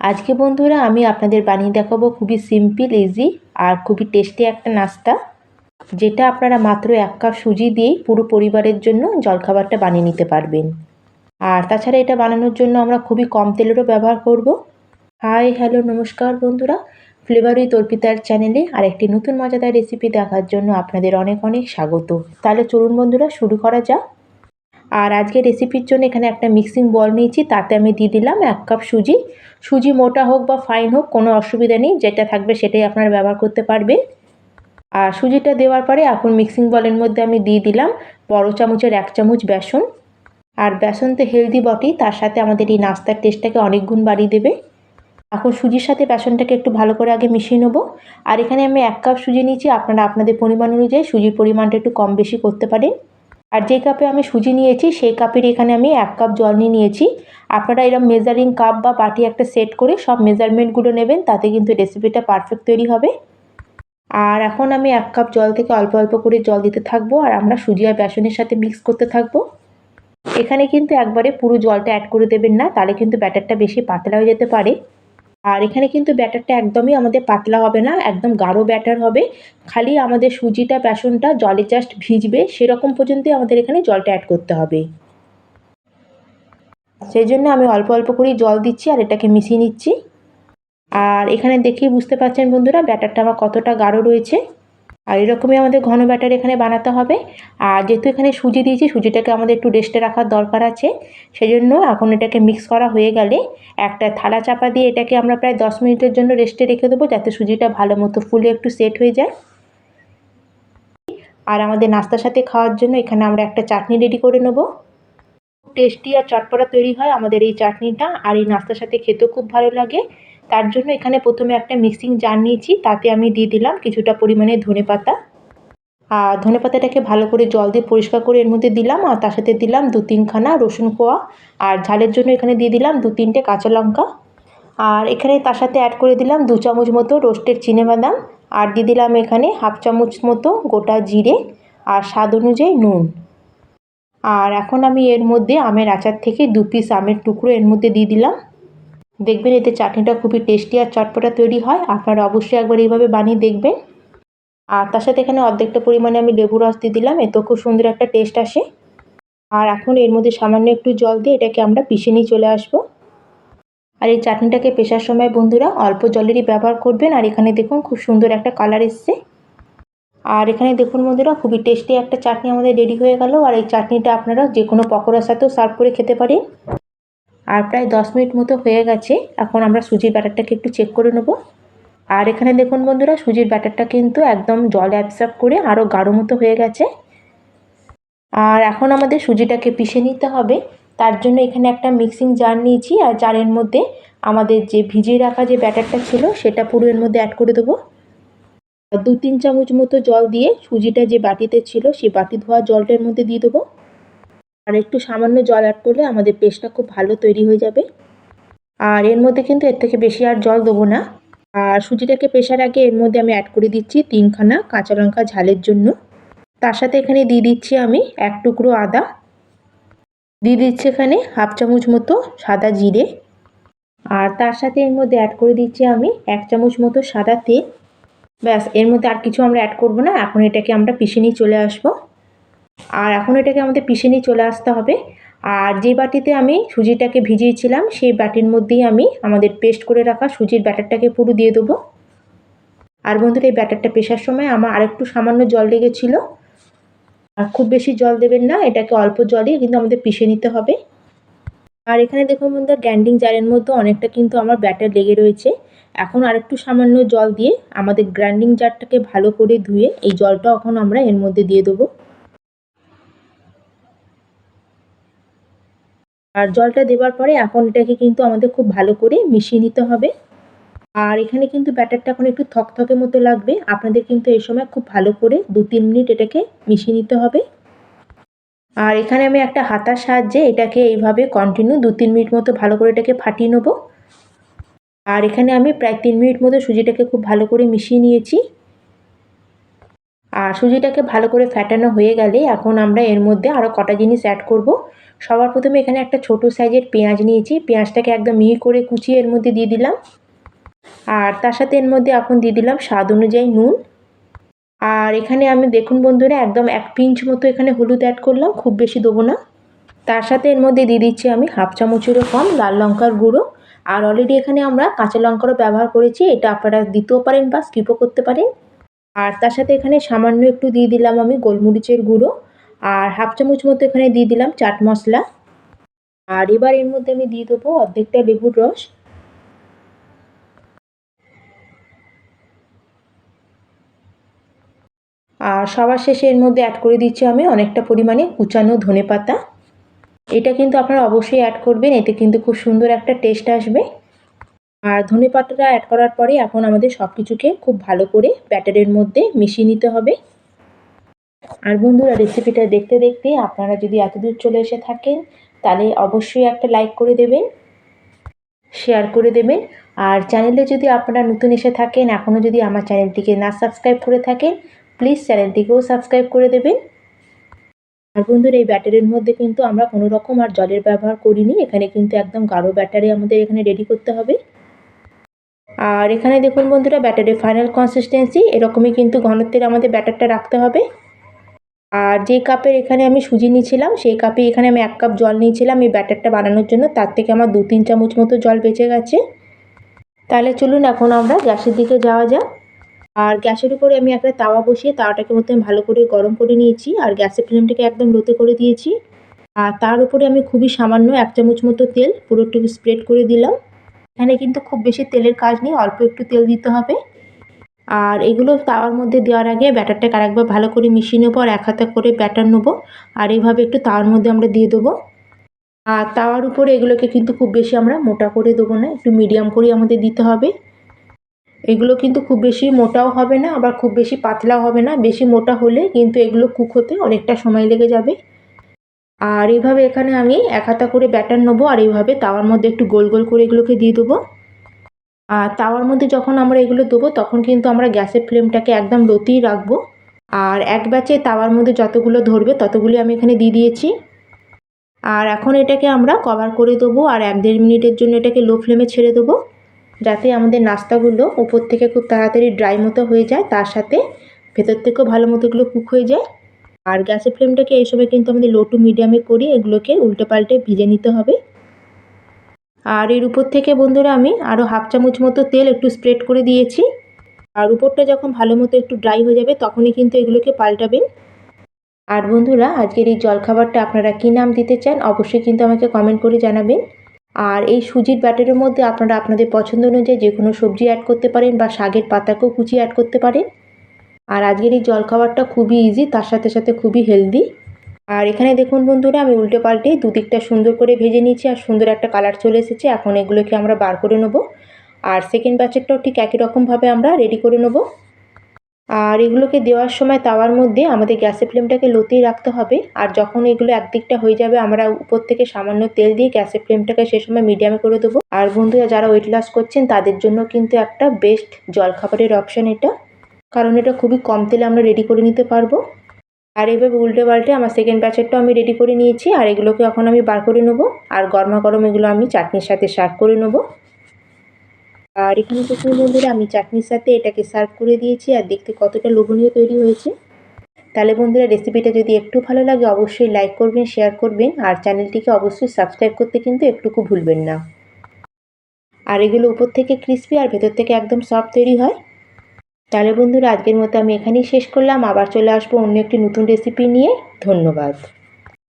আজকে বন্ধুরা আমি আপনাদের বানিয়ে দেখাবো খুবই সিম্পল ইজি আর খুবই টেস্টি একটা নাস্তা, যেটা আপনারা মাত্র 1 কাপ সুজি দিয়েই পুরো পরিবারের জন্য জলখাবারটা বানিয়ে নিতে পারবেন। আর তাছাড়া এটা বানানোর জন্য আমরা খুবই কম তেলেরও ব্যবহার করব। হাই হ্যালো নমস্কার বন্ধুরা, ফ্লেভার উইথ অর্পিতার চ্যানেলে আরেকটি নতুন মজাদার রেসিপি দেখার জন্য আপনাদের অনেক অনেক স্বাগত। তাহলে চলুন বন্ধুরা শুরু করা যাক। আর আজকের রেসিপির জন্য এখানে একটা মিক্সিং বল নিয়েছি, তাতে আমি দিয়ে দিলাম 1 কাপ সুজি। সুজি মোটা হোক বা ফাইন হোক কোনো অসুবিধা নেই, যেটা থাকবে সেটাই আপনারা ব্যবহার করতে পারবেন। আর সুজিটা দেওয়ার পরে এখন মিক্সিং বলের মধ্যে আমি দিয়ে দিলাম বড় চামচের 1 চামচ বেসন। আর বেসন তো হেলদি বটেই, তার সাথে আমাদের এই নাস্তার টেস্টটাকে অনেক গুণ বাড়িয়ে দেবে। এখন সুজির সাথে বেসনটাকে একটু ভালো করে আগে মিশিয়ে নেব। আর এখানে আমি 1 কাপ সুজি নিয়েছি, আপনারা আপনাদের পরিমাণ অনুযায়ী সুজির পরিমাণটা একটু কম বেশি করতে পারেন। আর যে কাপে আমি সুজি নিয়েছি সেই কাপের এখানে আমি 1 কাপ জল নিয়ে নিয়েছি। আপনারা এরকম মেজারিং কাপ বা বাটি একটা সেট করে সব মেজারমেন্টগুলো নেবেন, তাতে কিন্তু রেসিপিটা পারফেক্ট তৈরি হবে। আর এখন আমি 1 কাপ জল থেকে অল্প অল্প করে জল দিতে থাকবো, আর আমরা সুজি আর বেসনের সাথে মিক্স করতে থাকবো। এখানে কিন্তু একবারে পুরো জলটা অ্যাড করে দেবেন না, তাহলে কিন্তু ব্যাটারটা বেশি পাতলা হয়ে যেতে পারে। আর এখানে কিন্তু ব্যাটারটা একদমই আমাদের পাতলা হবে না, একদম গাঢ় ব্যাটার হবে। খালি আমাদের সুজিটা বেসনটা জলে জাস্ট ভিজবে সেরকম পর্যন্তই আমাদের এখানে জলটা অ্যাড করতে হবে। সেই জন্য আমি অল্প অল্প করেই জল দিচ্ছি আর এটাকে মিশিয়ে নিচ্ছি। আর এখানে দেখেই বুঝতে পারছেন বন্ধুরা ব্যাটারটা আমার কতটা গাঢ় রয়েছে। আর এরকমই আমাদের ঘন ব্যাটার এখানে বানাতে হবে। আর যেহেতু এখানে সুজি দিয়েছি, সুজিটাকে আমাদের একটু রেস্টে রাখার দরকার আছে। সেই জন্য এখন এটাকে মিক্স করা হয়ে গেলে একটা থালা চাপা দিয়ে এটাকে আমরা প্রায় 10 মিনিটের জন্য রেস্টে রেখে দেবো, যাতে সুজিটা ভালো মতো ফুলে একটু সেট হয়ে যায়। আর আমাদের নাস্তার সাথে খাওয়ার জন্য এখানে আমরা একটা চাটনি রেডি করে নেব। টেস্টি আর চটপটা তৈরি হয় আমাদের এই চাটনিটা, আর এই নাস্তার সাথে খেতেও খুব ভালো লাগে। তার জন্য এখানে প্রথমে একটা মিক্সিং জার নিয়েছি, তাতে আমি দিয়ে দিলাম কিছুটা পরিমাণে ধনেপাতা। আর ধনেপাতাটাকে ভালো করে জল দিয়ে পরিষ্কার করে এর মধ্যে দিলাম, আর তার সাথে দিলাম 2-3 খানা রসুন কোয়া। আর ঝালের জন্য এখানে দিয়ে দিলাম 2-3টে কাঁচা লঙ্কা। আর এখানে তার সাথে অ্যাড করে দিলাম 2 চামচ মতো রোস্টেড চিনেবাদাম। আর দিয়ে দিলাম এখানে 1/2 চামচ মতো গোটা জিরে, আর স্বাদ অনুযায়ী নুন। আর এখন আমি এর মধ্যে আমের আচার থেকে 2 পিস আমের টুকরো এর মধ্যে দিয়ে দিলাম। দেখবেন এতে চাটনিটা খুবই টেস্টি আর চটপটা তৈরি হয়, আপনারা অবশ্যই একবার এইভাবে বানিয়ে দেখবেন। আর তার সাথে এখানে অর্ধেকটা পরিমাণে আমি লেবু রস দিয়ে দিলাম, এতেও খুব সুন্দর একটা টেস্ট আসে। আর এখন এর মধ্যে সামান্য একটু জল দিয়ে এটাকে আমরা পিষে নিয়ে চলে আসবো। আর এই চাটনিটাকে পেশার সময় বন্ধুরা অল্প জলেরই ব্যবহার করবেন। আর এখানে দেখুন খুব সুন্দর একটা কালার এসছে। আর এখানে দেখুন বন্ধুরা খুবই টেস্টি একটা চাটনি আমাদের রেডি হয়ে গেল। আর এই চাটনিটা আপনারা যে কোনো পকোড়ার সাথেও সার্ভ করে খেতে পারেন। আর প্রায় 10 মিনিট মতো হয়ে গেছে, এখন আমরা সুজির ব্যাটারটাকে একটু চেক করে নেব। আর এখানে দেখুন বন্ধুরা সুজির ব্যাটারটা কিন্তু একদম জল অ্যাবসর্ব করে আরও গাঢ় মতো হয়ে গেছে। আর এখন আমাদের সুজিটাকে পিষে নিতে হবে। তার জন্য এখানে একটা মিক্সিং জার নিয়েছি, আর জারের মধ্যে আমাদের যে ভিজিয়ে রাখা যে ব্যাটারটা ছিল সেটা পুরো এর মধ্যে অ্যাড করে দেবো। 2-3 চামচ মতো জল দিয়ে সুজিটা যে বাটিতে ছিল সেই বাটি ধোয়া জলটার মধ্যে দিয়ে দেবো। আর একটু সামান্য জল অ্যাড করলে আমাদের পেস্টটা খুব ভালো তৈরি হয়ে যাবে। আর এর মধ্যে কিন্তু এর থেকে বেশি আর জল দেবো না। আর সুজিটাকে পেশার আগে এর মধ্যে আমি অ্যাড করে দিচ্ছি 3 খানা কাঁচা লঙ্কা ঝালের জন্য। তার সাথে এখানে দিয়ে দিচ্ছি আমি 1 টুকরো আদা, দিয়ে দিচ্ছি এখানে 1/2 চামচ মতো সাদা জিরে। আর তার সাথে এর মধ্যে অ্যাড করে দিচ্ছি আমি 1 চামচ মতো সাদা তেল। ব্যাস, এর মধ্যে আর কিছু আমরা অ্যাড করব না। এখন এটাকে আমরা পিষে নিয়ে চলে আসবো। আর এখন এটাকে আমাদের পিষে নিয়ে চলে আসতে হবে। আর যে বাটিতে আমি সুজিটাকে ভিজিয়েছিলাম সেই বাটির মধ্যেই আমি আমাদের পেস্ট করে রাখা সুজির ব্যাটারটাকে পুরো দিয়ে দেবো। আর বন্ধুরা এই ব্যাটারটা পেশার সময় আমার আরেকটু সামান্য জল লেগেছিল। আর খুব বেশি জল দেবেন না, এটাকে অল্প জলেই কিন্তু আমাদের পিষে নিতে হবে। আর এখানে দেখুন বন্ধুরা গ্রাইন্ডিং জারের মধ্যে অনেকটা কিন্তু আমার ব্যাটার লেগে রয়েছে। এখন আরেকটু সামান্য জল দিয়ে আমাদের গ্রাইন্ডিং জারটাকে ভালো করে ধুয়ে এই জলটা এখন আমরা এর মধ্যে দিয়ে দেবো। আর জলটা দেওয়ার পরে এখন এটাকে কিন্তু আমাদের খুব ভালো করে মিশিয়ে নিতে হবে। আর এখানে কিন্তু ব্যাটারটা এখন একটু থকথকে মতো লাগবে, আপনাদের কিন্তু এই সময় খুব ভালো করে 2-3 মিনিট এটাকে মিশিয়ে নিতে হবে। আর এখানে আমি একটা হাতার সাহায্যে এটাকে এইভাবে কন্টিনিউ 2-3 মিনিট মতো ভালো করে এটাকে ফাটিয়ে নেব। আর এখানে আমি প্রায় 3 মিনিট মতো সুজিটাকে খুব ভালো করে মিশিয়ে নিয়েছি। আর সুজিটাকে ভালো করে ফেটানো হয়ে গেলে এখন আমরা এর মধ্যে আরও কটা জিনিস অ্যাড করব। সবার প্রথমে এখানে একটা ছোট সাইজের পেঁয়াজ নিয়েছি, পেঁয়াজটাকে একদম মিহি করে কুচিয়ে এর মধ্যে দিয়ে দিলাম। আর তার সাথে এর মধ্যে এখন দিয়ে দিলাম স্বাদ অনুযায়ী নুন। আর এখানে আমি দেখুন বন্ধুরা একদম 1 পিঞ্চ মতো এখানে হলুদ অ্যাড করলাম, খুব বেশি দেবো না। তার সাথে এর মধ্যে দিয়ে দিচ্ছি আমি হাফ চামচেরও কম লাল লঙ্কার গুঁড়ো। আর অলরেডি এখানে আমরা কাঁচা লঙ্কারও ব্যবহার করেছি, এটা আপনারা দিতেও পারেন বা স্কিপও করতে পারেন। আর তার সাথে এখানে সামান্য একটু দিয়ে দিলাম আমি গোলমরিচের গুঁড়ো। আর হাফ চামচ মতো এখানে দিয়ে দিলাম চাট মশলা। আর এবার এর মধ্যে আমি দিয়ে দেবো অর্ধেকটা লেবুর রস। আর সবার শেষে এর মধ্যে অ্যাড করে দিচ্ছি আমি অনেকটা পরিমাণে কুচানো ধনেপাতা। এটা কিন্তু আপনারা অবশ্যই অ্যাড করবেন, এতে কিন্তু খুব সুন্দর একটা টেস্ট আসবে। আর ধনেপাতাটা অ্যাড করার পরে এখন আমাদের সব কিছুকে খুব ভালো করে ব্যাটারের মধ্যে মিশিয়ে নিতে হবে। আর বন্ধুরা রেসিপিটা দেখতে দেখতে আপনারা যদি এতদূর চলে এসে থাকেন তাহলে অবশ্যই একটা লাইক করে দেবেন, শেয়ার করে দেবেন। আর চ্যানেলে যদি আপনারা নতুন এসে থাকেন, এখনও যদি আমার চ্যানেলটিকে না সাবস্ক্রাইব করে থাকেন, প্লিজ চ্যানেলটিকেও সাবস্ক্রাইব করে দেবেন। আর বন্ধুরা এই ব্যাটারের মধ্যে কিন্তু আমরা কোনো রকম আর জলের ব্যবহার করিনি, এখানে কিন্তু একদম গাঢ় ব্যাটারে আমাদের এখানে রেডি করতে হবে। আর এখানে দেখুন বন্ধুরা ব্যাটারের ফাইনাল কনসিস্টেন্সি এরকমই কিন্তু ঘনত্বের আমাদের ব্যাটারটা রাখতে হবে। আর যে কাপের এখানে আমি সুজি নিয়েছিলাম সেই কাপে এখানে আমি 1 কাপ জল নিয়েছিলাম এই ব্যাটারটা বানানোর জন্য, তার থেকে আমার 2-3 চামচ মতো জল বেঁচে গেছে। তাহলে চলুন এখন আমরা গ্যাসের দিকে যাওয়া যাক। আর গ্যাসের উপরে আমি একটা তাওয়া বসিয়ে তাওয়াটাকে প্রথমে ভালো করে গরম করে নিয়েছি আর গ্যাসের ফ্লেমটাকে একদম লোতে করে দিয়েছি। আর তার উপরে আমি খুবই সামান্য 1 চামচ মতো তেল পুরোটুকু স্প্রেড করে দিলাম। এখানে কিন্তু খুব বেশি তেলের কাজ নেই, অল্প একটু তেল দিতে হবে। আর এগুলো তাওয়ার মধ্যে দেওয়ার আগে ব্যাটারটাকে আরেকবার ভালো করে মিশিয়ে নেবো আর 1 হাতে করে ব্যাটার নেবো আর এইভাবে একটু তাওয়ার মধ্যে আমরা দিয়ে দেবো। আর তাওয়ার উপরে এগুলোকে কিন্তু খুব বেশি আমরা মোটা করে দেবো না, একটু মিডিয়াম করেই আমাদের দিতে হবে। এগুলো কিন্তু খুব বেশি মোটাও হবে না আবার খুব বেশি পাতলাও হবে না, বেশি মোটা হলে কিন্তু এগুলো কুক হতে অনেকটা সময় লেগে যাবে। আর এইভাবে এখানে আমি 1 হাতা করে ব্যাটার নেবো আর এইভাবে তাওয়ার মধ্যে একটু গোল গোল করে এগুলোকে দিয়ে দেবো। আর তাওয়ার মধ্যে যখন আমরা এগুলো দেবো তখন কিন্তু আমরা গ্যাসের ফ্লেমটাকে একদম লোতেই রাখবো। আর এক ব্যাচে তাওয়ার মধ্যে যতগুলো ধরবে ততগুলি আমি এখানে দিয়ে দিয়েছি। আর এখন এটাকে আমরা কভার করে দেবো আর 1-1.5 মিনিটের জন্য এটাকে লো ফ্লেমে ছেড়ে দেবো, যাতে আমাদের নাস্তাগুলো উপর থেকে খুব তাড়াতাড়ি ড্রাই মতো হয়ে যায়, তার সাথে ভেতর থেকেও ভালো মতো এগুলো কুক হয়ে যায়। আর গ্যাসের ফ্লেমটাকে এই সময় কিন্তু আমাদের লো টু মিডিয়ামে করে এগুলোকে উল্টে পাল্টে ভেজে নিতে হবে। আর এর উপর থেকে বন্ধুরা আমি আরও হাফ চামচ মতো তেল একটু স্প্রেড করে দিয়েছি। আর উপরটা যখন ভালো মতো একটু ড্রাই হয়ে যাবে তখনই কিন্তু এগুলোকে পাল্টাবেন। আর বন্ধুরা আজকের এই জলখাবারটা আপনারা কী নাম দিতে চান অবশ্যই কিন্তু আমাকে কমেন্ট করে জানাবেন। আর এই সুজির ব্যাটারের মধ্যে আপনারা আপনাদের পছন্দ অনুযায়ী যে কোনো সবজি অ্যাড করতে পারেন বা শাকের পাতাকেও কুচিয়ে অ্যাড করতে পারেন। আর আজকের এই জলখাবারটা খুবই ইজি, তার সাথে সাথে খুবই হেলদি। আর এখানে দেখুন বন্ধুরা আমি উল্টে পাল্টে দুদিকটা সুন্দর করে ভেজে নিয়েছি আর সুন্দর একটা কালার চলে এসেছে। এখন এগুলোকে আমরা বার করে নেব আর সেকেন্ড ব্যাচেরটাও ঠিক একই রকমভাবে আমরা রেডি করে নেব। আর এগুলোকে দেওয়ার সময় তাওয়ার মধ্যে আমাদের গ্যাসের ফ্লেমটাকে লোতেই রাখতে হবে। আর যখন এগুলো একদিকটা হয়ে যাবে আমরা উপর থেকে সামান্য তেল দিয়ে গ্যাসের ফ্লেমটাকে সে সময় মিডিয়ামে করে দেবো। আর বন্ধুরা যারা ওয়েট লস করছেন তাদের জন্য কিন্তু একটা বেস্ট জলখাবারের অপশান এটা, কারণ এটা খুবই কম তেলে আমরা রেডি করে নিতে পারবো। আর এভাবে উল্টে পাল্টে আমার সেকেন্ড ব্যাচেরটাও আমি রেডি করে নিয়েছি আর এগুলোকে এখন আমি বার করে নেবো আর গরমা গরম এগুলো আমি চাটনির সাথে সার্ভ করে নেবো। আর এখানে দেখুন বন্ধুরা আমি চাটনির সাথে এটাকে সার্ভ করে দিয়েছি আর দেখতে কতটা লোভনীয় তৈরি হয়েছে। তাহলে বন্ধুরা রেসিপিটা যদি একটু ভালো লাগে অবশ্যই লাইক করবেন, শেয়ার করবেন আর চ্যানেলটিকে অবশ্যই সাবস্ক্রাইব করতে কিন্তু একটুকু ভুলবেন না। আর এগুলো উপর থেকে ক্রিস্পি আর ভেতর থেকে একদম সফট তৈরি হয়। তাহলে বন্ধুরা আজকের মতো আমি এখানেই শেষ করলাম, আবার চলে আসবো অন্য একটি নতুন রেসিপি নিয়ে। ধন্যবাদ।